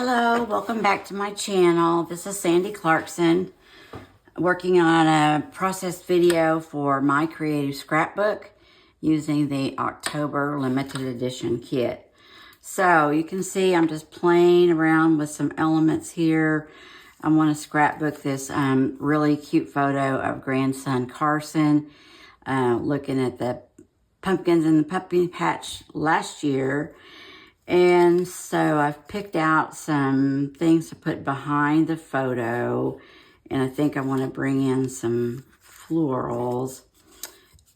Hello, welcome back to my channel. This is Sandi Clarkson, working on a process video for My Creative Scrapbook using the October limited edition kit. So you can see I'm just playing around with some elements here. I want to scrapbook this really cute photo of grandson Clarkson, looking at the pumpkins in the pumpkin patch last year. And so I've picked out some things to put behind the photo, and I think I want to bring in some florals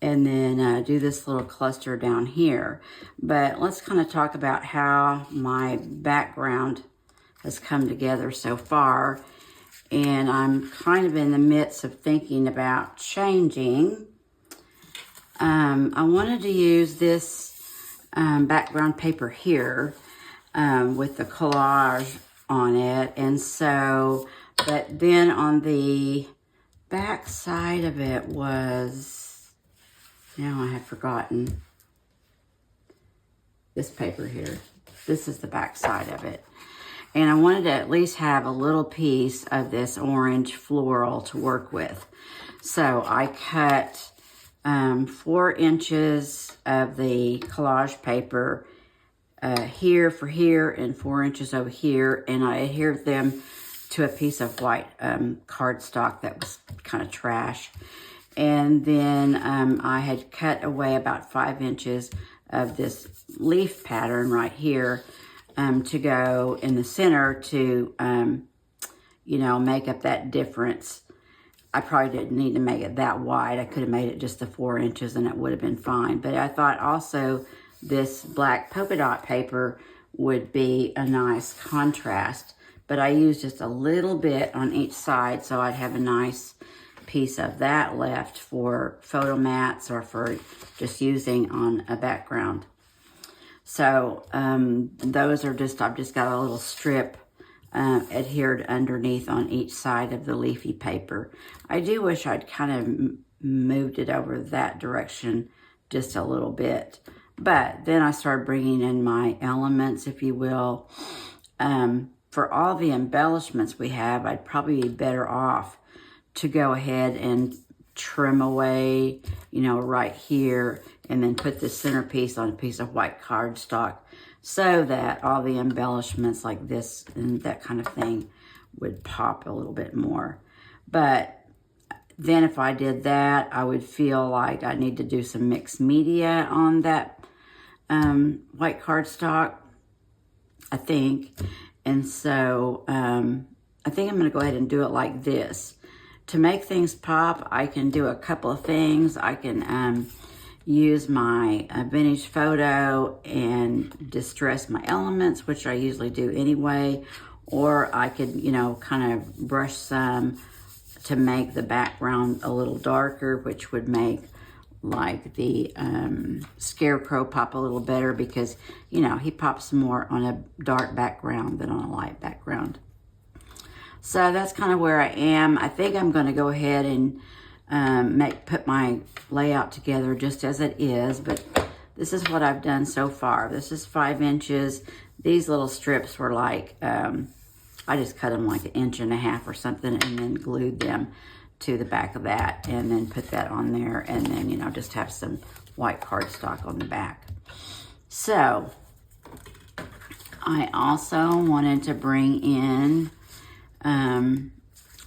and then do this little cluster down here. But let's kind of talk about how my background has come together so far. And I'm kind of in the midst of thinking about changing. I wanted to use this background paper here with the collage on it, and so, but then on the back side of it was, now I have forgotten, this paper here. This is the back side of it, and I wanted to at least have a little piece of this orange floral to work with. So I cut 4 inches of the collage paper here for here and 4 inches over here, and I adhered them to a piece of white cardstock that was kind of trash. And then I had cut away about 5 inches of this leaf pattern right here to go in the center to, you know, make up that difference. I probably didn't need to make it that wide. I could have made it just the 4 inches and it would have been fine. But I thought also this black polka dot paper would be a nice contrast. But I used just a little bit on each side, so I'd have a nice piece of that left for photo mats or for just using on a background. So those are just, I've just got a little strip adhered underneath on each side of the leafy paper. I do wish I'd kind of moved it over that direction just a little bit. But then I started bringing in my elements, if you will. For all the embellishments we have, I'd probably be better off to go ahead and trim away, you know, right here, and then put the centerpiece on a piece of white cardstock, so that all the embellishments like this and that kind of thing would pop a little bit more. But then if I did that, I would feel like I need to do some mixed media on that white cardstock, I think. And so I think I'm going to go ahead and do it like this. To make things pop, I can do a couple of things. I can use my vintage photo and distress my elements, which I usually do anyway, or I could, you know, kind of brush some to make the background a little darker, which would make like the scarecrow pop a little better because, you know, he pops more on a dark background than on a light background. So that's kind of where I am. I think I'm going to go ahead and put my layout together just as it is, but this is what I've done so far. This is 5 inches. These little strips were like, I just cut them like 1.5 inches or something and then glued them to the back of that and then put that on there and then, you know, just have some white cardstock on the back. So I also wanted to bring in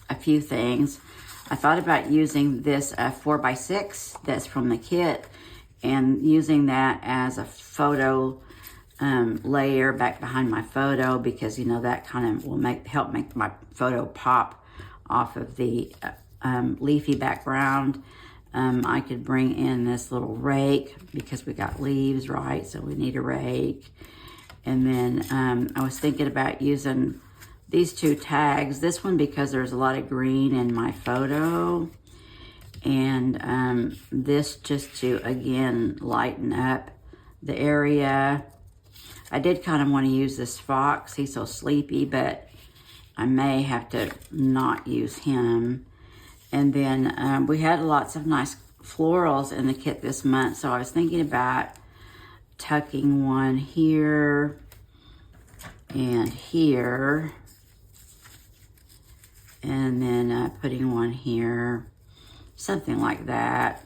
a few things. I thought about using this 4x6 that's from the kit and using that as a photo layer back behind my photo, because, you know, that kind of will help make my photo pop off of the leafy background. I could bring in this little rake because we got leaves, right? So we need a rake. And then I was thinking about using these 2 tags. This one because there's a lot of green in my photo, and this just to, again, lighten up the area. I did kind of want to use this fox. He's so sleepy, but I may have to not use him. And then we had lots of nice florals in the kit this month, so I was thinking about tucking one here and here, and then putting one here, something like that.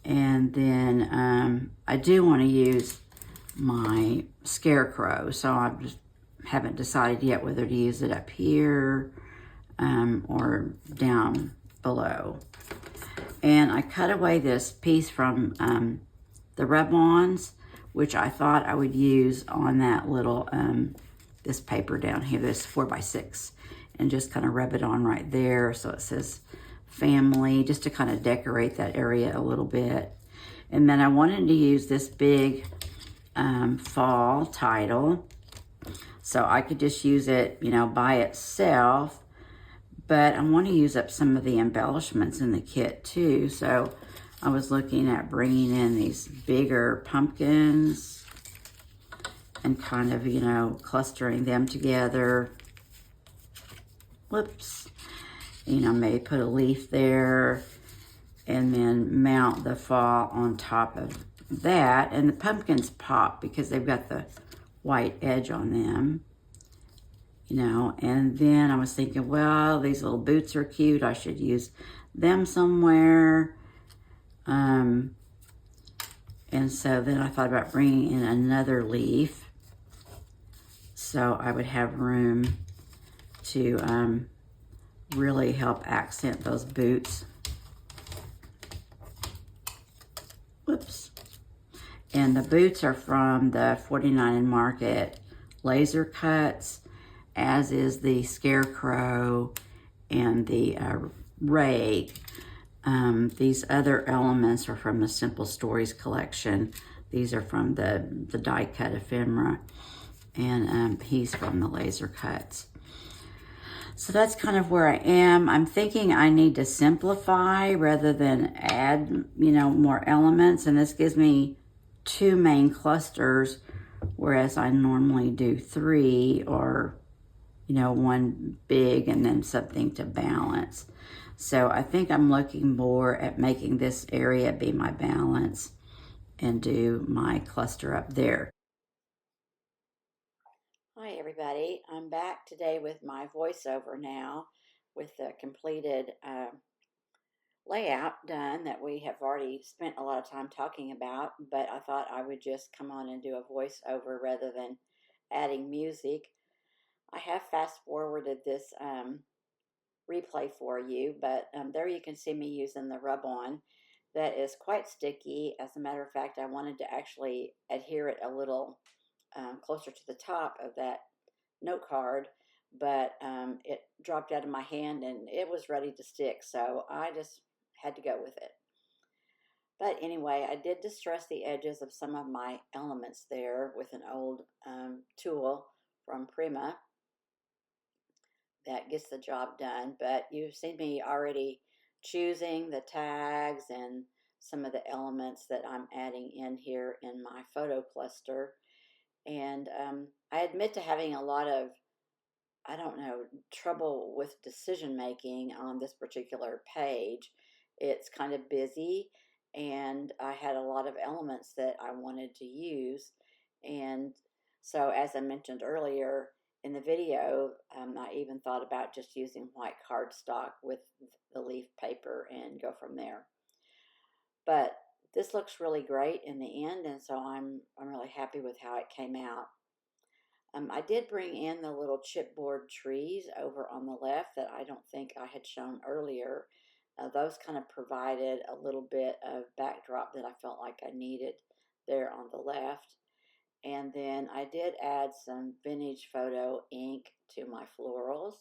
And then I do want to use my scarecrow, so I just haven't decided yet whether to use it up here or down below. And I cut away this piece from the rub-ons, which I thought I would use on that little, this paper down here, this 4x6, and just kind of rub it on right there so it says family, just to kind of decorate that area a little bit. And then I wanted to use this big fall title, so I could just use it, you know, by itself, but I want to use up some of the embellishments in the kit too. So I was looking at bringing in these bigger pumpkins and kind of, you know, clustering them together. Whoops. You know, maybe put a leaf there and then mount the fall on top of that. And the pumpkins pop because they've got the white edge on them, you know. And then I was thinking, well, these little boots are cute. I should use them somewhere. And so then I thought about bringing in another leaf so I would have room to really help accent those boots. Whoops. And the boots are from the 49 Market laser cuts, as is the scarecrow and the rake. These other elements are from the Simple Stories collection. These are from the die cut ephemera, and he's from the laser cuts. So that's kind of where I am. I'm thinking I need to simplify rather than add, you know, more elements. And this gives me 2 main clusters, whereas I normally do 3, or, you know, 1 big and then something to balance. So I think I'm looking more at making this area be my balance and do my cluster up there. Hi everybody, I'm back today with my voiceover now with the completed layout done that we have already spent a lot of time talking about, but I thought I would just come on and do a voiceover rather than adding music. I have fast forwarded this replay for you, but there you can see me using the rub-on that is quite sticky. As a matter of fact, I wanted to actually adhere it a little closer to the top of that note card, but it dropped out of my hand and it was ready to stick, so I just had to go with it. But anyway, I did distress the edges of some of my elements there with an old tool from Prima that gets the job done. But you've seen me already choosing the tags and some of the elements that I'm adding in here in my photo cluster. And I admit to having a lot of, I don't know, trouble with decision making on this particular page. It's kind of busy, and I had a lot of elements that I wanted to use. And so, as I mentioned earlier in the video, I even thought about just using white cardstock with the leaf paper and go from there. But this looks really great in the end, and so I'm really happy with how it came out. I did bring in the little chipboard trees over on the left that I don't think I had shown earlier. Those kind of provided a little bit of backdrop that I felt like I needed there on the left. And then I did add some vintage photo ink to my florals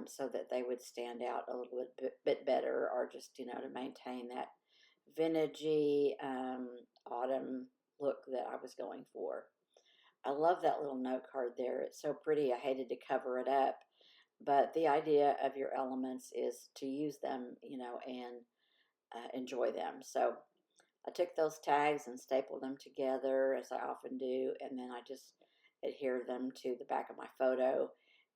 so that they would stand out a little bit better, or just, you know, to maintain that vintagey autumn look that I was going for. I love that little note card there. It's so pretty. I hated to cover it up, but the idea of your elements is to use them, you know, and enjoy them. So I took those tags and stapled them together, as I often do, and then I just adhere them to the back of my photo.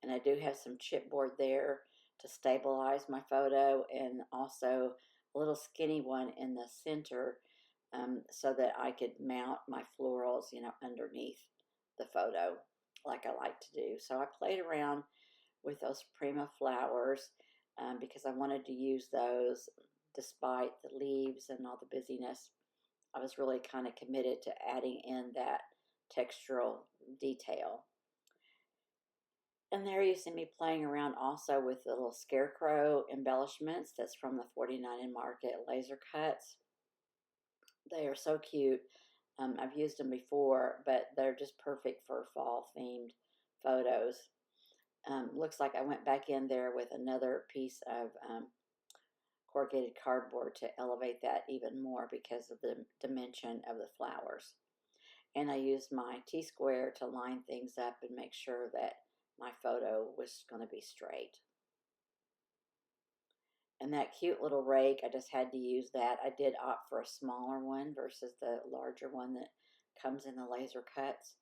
And I do have some chipboard there to stabilize my photo, and also a little skinny one in the center so that I could mount my florals, you know, underneath the photo. like I like to do. So I played around with those Prima flowers because I wanted to use those despite the leaves and all the busyness. I was really kind of committed to adding in that textural detail. And there you see me playing around also with the little scarecrow embellishments that's from the 49 Market laser cuts. They are so cute. I've used them before, but they're just perfect for fall themed photos. Looks like I went back in there with another piece of corrugated cardboard to elevate that even more because of the dimension of the flowers. And I used my T-square to line things up and make sure that my photo was going to be straight. And that cute little rake, I just had to use that. I did opt for a smaller one versus the larger one that comes in the laser cuts.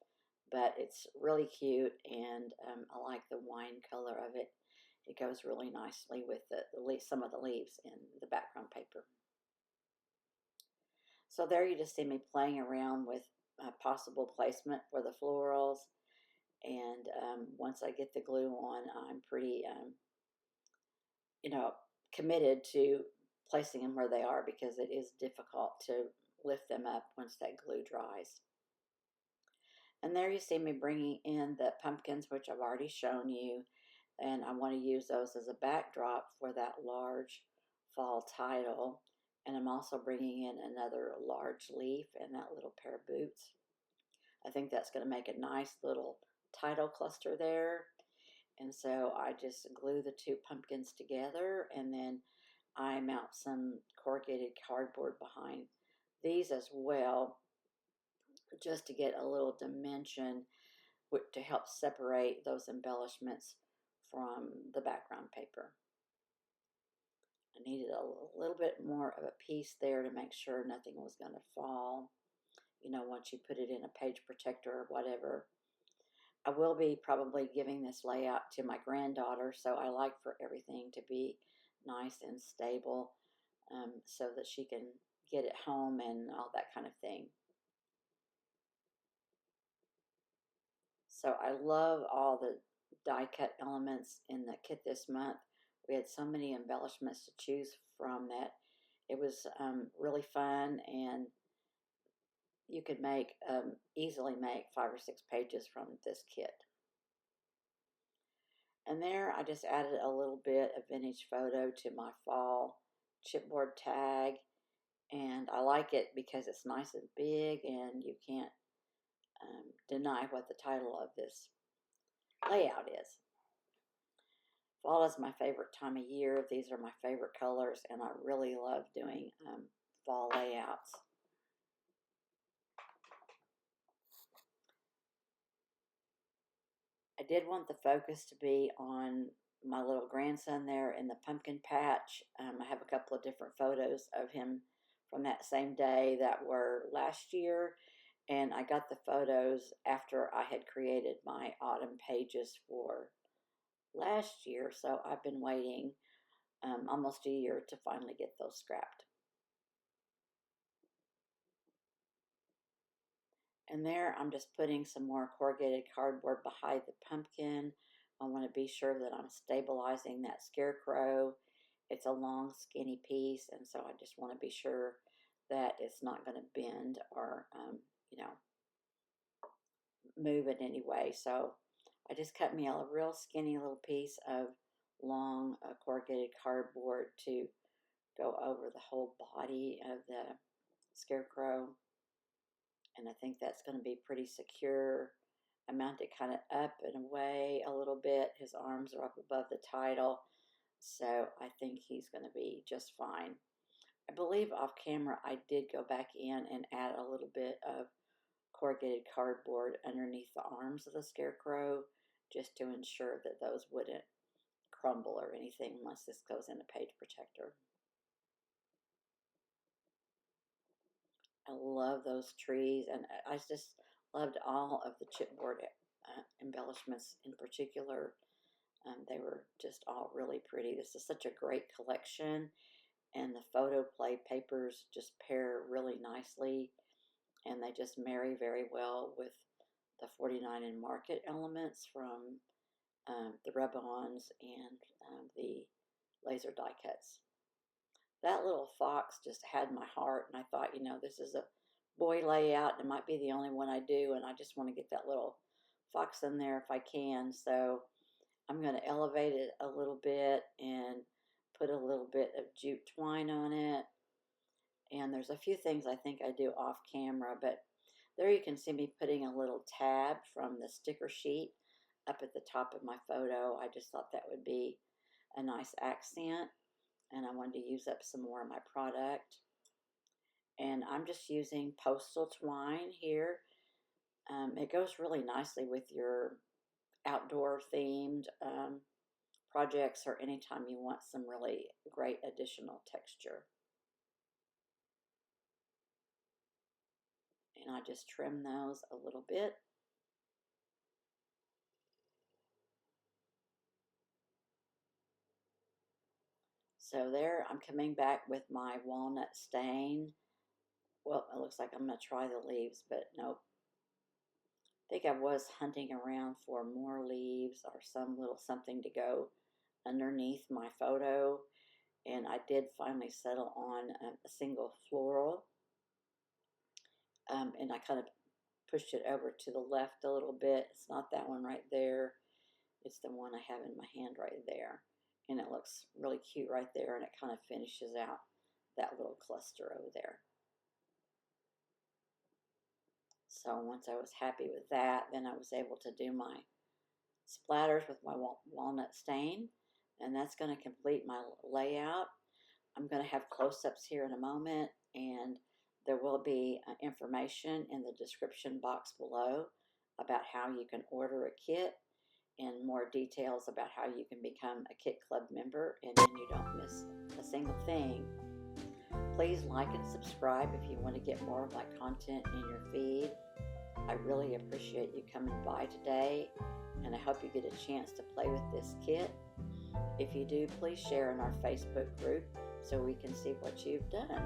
But it's really cute, and I like the wine color of it. It goes really nicely with some of the leaves in the background paper. So there you just see me playing around with possible placement for the florals. And once I get the glue on, I'm pretty, committed to placing them where they are because it is difficult to lift them up once that glue dries. And there you see me bringing in the pumpkins, which I've already shown you. And I want to use those as a backdrop for that large fall title. And I'm also bringing in another large leaf and that little pair of boots. I think that's going to make a nice little title cluster there. And so I just glue the two pumpkins together, and then I mount some corrugated cardboard behind these as well, just to get a little dimension to help separate those embellishments from the background paper. I needed a little bit more of a piece there to make sure nothing was going to fall, once you put it in a page protector or whatever. I will be probably giving this layout to my granddaughter, so I like for everything to be nice and stable so that she can get it home and all that kind of thing. So I love all the die cut elements in the kit this month. We had so many embellishments to choose from that it was really fun, and you could easily make 5 or 6 pages from this kit. And there I just added a little bit of vintage photo to my fall chipboard tag, and I like it because it's nice and big, and you can't deny what the title of this layout is. Fall is my favorite time of year. These are my favorite colors, and I really love doing fall layouts. I did want the focus to be on my little grandson there in the pumpkin patch. I have a couple of different photos of him from that same day that were last year, and I got the photos after I had created my autumn pages for last year, so I've been waiting almost a year to finally get those scrapped. And there I'm just putting some more corrugated cardboard behind the pumpkin. I want to be sure that I'm stabilizing that scarecrow. It's a long skinny piece, and so I just want to be sure that it's not going to bend or move in any way. So I just cut me a real skinny little piece of long corrugated cardboard to go over the whole body of the scarecrow. And I think that's going to be pretty secure. I mount it kind of up and away a little bit. His arms are up above the title, so I think he's going to be just fine. I believe off camera I did go back in and add a little bit of corrugated cardboard underneath the arms of the scarecrow just to ensure that those wouldn't crumble or anything once this goes in a page protector. I love those trees, and I just loved all of the chipboard embellishments in particular. They were just all really pretty. This is such a great collection, and the Photoplay papers just pair really nicely, and they just marry very well with the 49 in Market elements from the rub-ons and the laser die cuts. That little fox just had my heart, and I thought, you know, this is a boy layout, and it might be the only one I do, and I just want to get that little fox in there if I can. So I'm going to elevate it a little bit and put a little bit of jute twine on it. And there's a few things I think I do off camera, but there you can see me putting a little tab from the sticker sheet up at the top of my photo. I just thought that would be a nice accent, and I wanted to use up some more of my product. And I'm just using postal twine here. It goes really nicely with your outdoor themed projects, or anytime you want some really great additional texture. And I just trim those a little bit. So there, I'm coming back with my walnut stain. Well, it looks like I'm going to try the leaves, but nope. I think I was hunting around for more leaves or some little something to go underneath my photo, and I did finally settle on a single floral, and I kind of pushed it over to the left a little bit. It's not that one right there. It's the one I have in my hand right there, and it looks really cute right there, and it kind of finishes out that little cluster over there. So once I was happy with that, then I was able to do my splatters with my walnut stain, and that's going to complete my layout. I'm going to have close-ups here in a moment, and there will be information in the description box below about how you can order a kit and more details about how you can become a Kit Club member, and then you don't miss a single thing. Please like and subscribe if you want to get more of my content in your feed. I really appreciate you coming by today, and I hope you get a chance to play with this kit. If you do, please share in our Facebook group so we can see what you've done.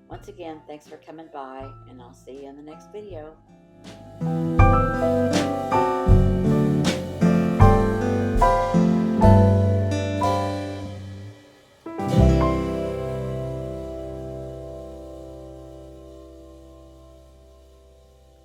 Once again, thanks for coming by, and I'll see you in the next video.